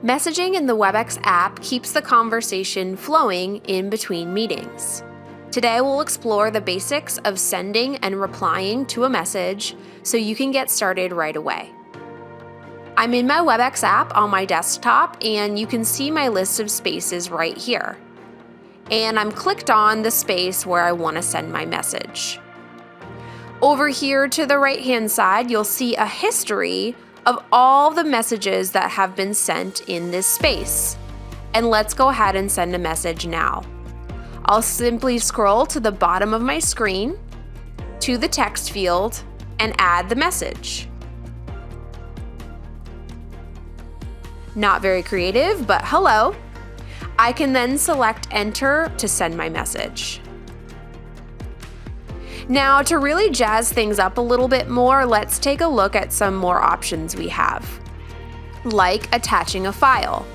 Messaging in the Webex app keeps the conversation flowing in between meetings. Today we'll explore the basics of sending and replying to a message so you can get started right away. I'm in my Webex app on my desktop and you can see my list of spaces right here. And I'm clicked on the space where I want to send my message. Over here to the right-hand side, you'll see a history of all the messages that have been sent in this space. And let's go ahead and send a message now. I'll simply scroll to the bottom of my screen, to the text field, and add the message. Not very creative, but hello. I can then select Enter to send my message. Now, to really jazz things up a little bit more, let's take a look at some more options we have, like attaching a file.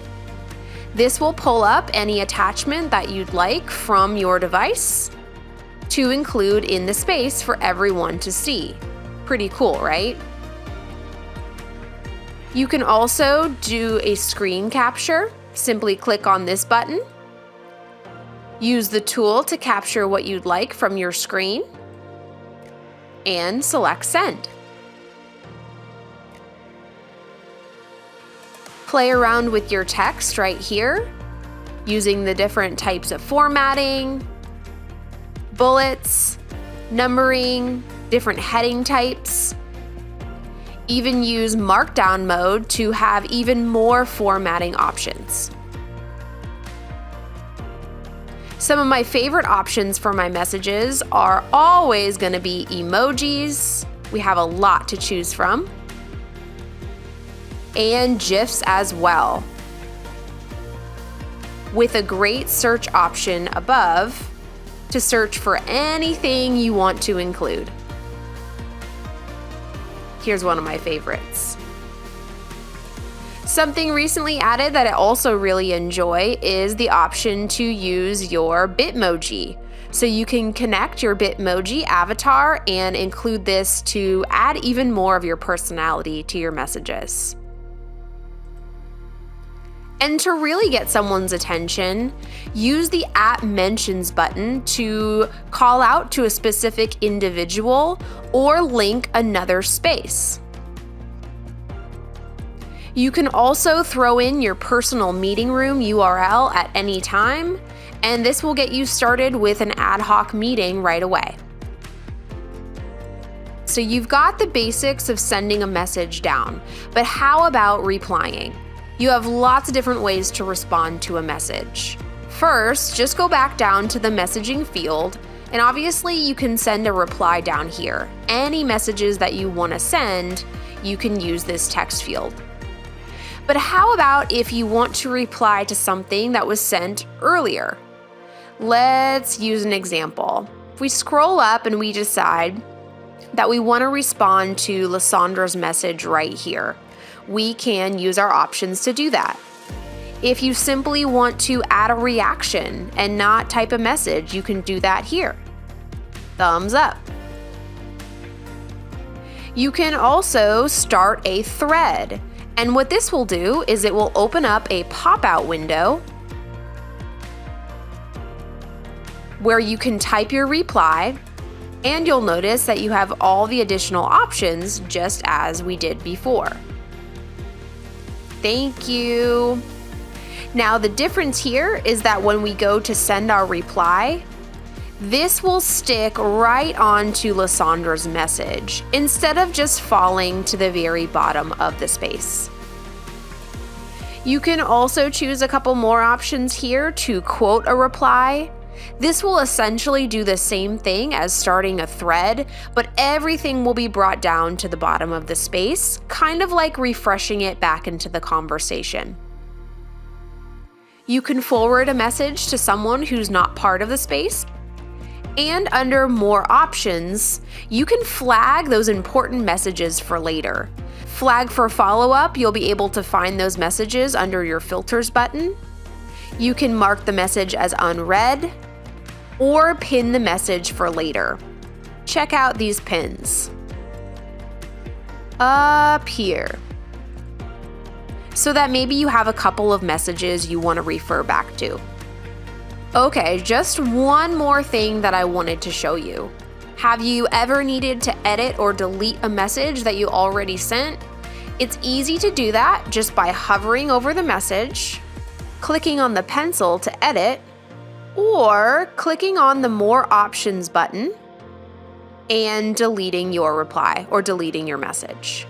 This will pull up any attachment that you'd like from your device to include in the space for everyone to see. Pretty cool, right? You can also do a screen capture. Simply click on this button. Use the tool to capture what you'd like from your screen and select Send. Play around with your text right here, using the different types of formatting, bullets, numbering, different heading types. Even use Markdown mode to have even more formatting options. Some of my favorite options for my messages are always going to be emojis. We have a lot to choose from. And GIFs as well. With a great search option above to search for anything you want to include. Here's one of my favorites. Something recently added that I also really enjoy is the option to use your Bitmoji. So you can connect your Bitmoji avatar and include this to add even more of your personality to your messages. And to really get someone's attention, use the App Mentions button to call out to a specific individual or link another space. You can also throw in your personal meeting room URL at any time, and this will get you started with an ad hoc meeting right away. So you've got the basics of sending a message down, but how about replying? You have lots of different ways to respond to a message. First, just go back down to the messaging field, and obviously you can send a reply down here. Any messages that you want to send, you can use this text field. But how about if you want to reply to something that was sent earlier? Let's use an example. If we scroll up and we decide that we want to respond to Lysandra's message right here, we can use our options to do that. If you simply want to add a reaction and not type a message, you can do that here. Thumbs up. You can also start a thread. And what this will do is it will open up a pop-out window where you can type your reply, and you'll notice that you have all the additional options just as we did before. Thank you. Now the difference here is that when we go to send our reply, this will stick right onto Lysandra's message instead of just falling to the very bottom of the space. You can also choose a couple more options here to quote a reply. This will essentially do the same thing as starting a thread, but everything will be brought down to the bottom of the space, kind of like refreshing it back into the conversation. You can forward a message to someone who's not part of the space. And under More Options, you can flag those important messages for later. Flag for follow-up, you'll be able to find those messages under your Filters button. You can mark the message as unread or pin the message for later. Check out these pins. Up here. so that maybe you have a couple of messages you want to refer back to. Okay, just one more thing that I wanted to show you. Have you ever needed to edit or delete a message that you already sent? It's easy to do that just by hovering over the message, clicking on the pencil to edit, or clicking on the More Options button and deleting your reply or deleting your message.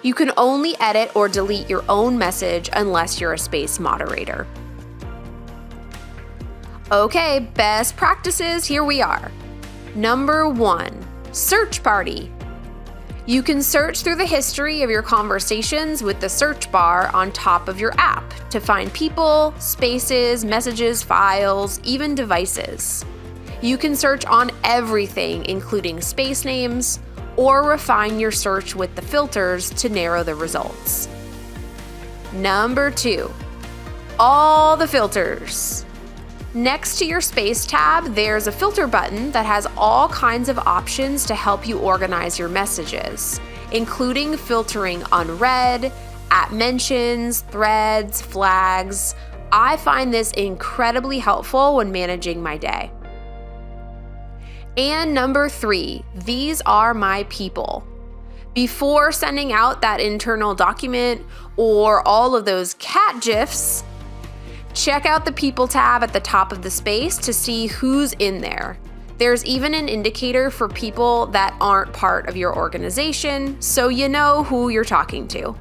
You can only edit or delete your own message unless you're a space moderator. Okay, best practices, here we are. Number 1, search party. You can search through the history of your conversations with the search bar on top of your app to find people, spaces, messages, files, even devices. You can search on everything, including space names, or refine your search with the filters to narrow the results. Number 2, all the filters. Next to your Space tab, there's a filter button that has all kinds of options to help you organize your messages, including filtering unread, @mentions, threads, flags. I find this incredibly helpful when managing my day. And number 3, these are my people. Before sending out that internal document or all of those cat GIFs, check out the People tab at the top of the space to see who's in there. There's even an indicator for people that aren't part of your organization, so you know who you're talking to.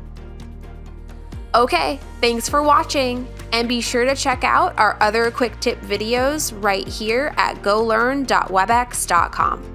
Okay, thanks for watching, and be sure to check out our other quick tip videos right here at golearn.webex.com.